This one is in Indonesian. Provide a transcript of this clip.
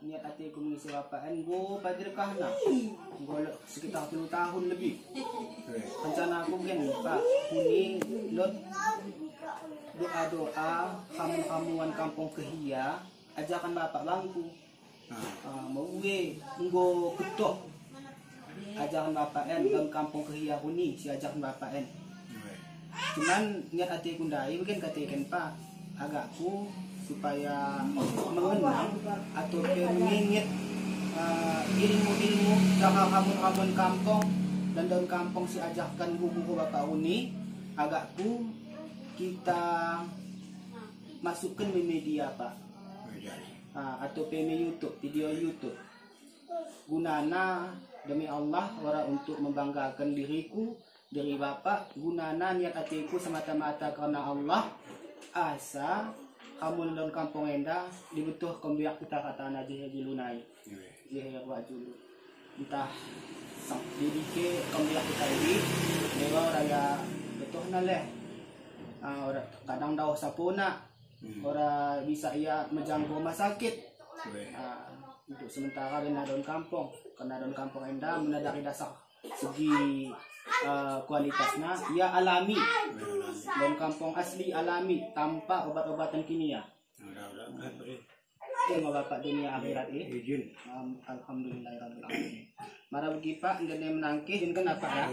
niat hati ku mengisi bapaan go padrekah na. Go sekitar 10 tahun lebih. Rencana aku kan Pak, ini lot doa-doa kamu-kamuan kampung Kehia, ajakan bapak bangku. Mau gue nggo ketok ajakan bapak dalam kampung Kehia huni si ajakan bapak cuman niat hati kundai mungkin katakan Pak agakku supaya mengenang atau mengingat ilmu-ilmu cara kamu-kamuan kampung dan dalam kampung si ajakan buku bapak uni agakku kita masukkan di media Pak atau YouTube video YouTube gunana demi Allah orang untuk membanggakan diriku dari Bapak gunana niat hatiku semata-mata karena Allah asa kamu dalam kampung enda dibutuh kembiak kita kata aja dilunai dia wajulu entah sang didike kembiak kita ini dewa raya betul naleh kadang daw sapuna orang bisa ia menjangkau rumah sakit untuk sementara di daun kampung karena daun kampung enda menadari dasar segi kualitasnya ia alami daun kampung asli alami tanpa obat-obatan kimia. Terima bapak dunia akhirat ini. Alhamdulillahirobbilalamin. Mara bagi Pak enggak menangkis dan kenapa ya?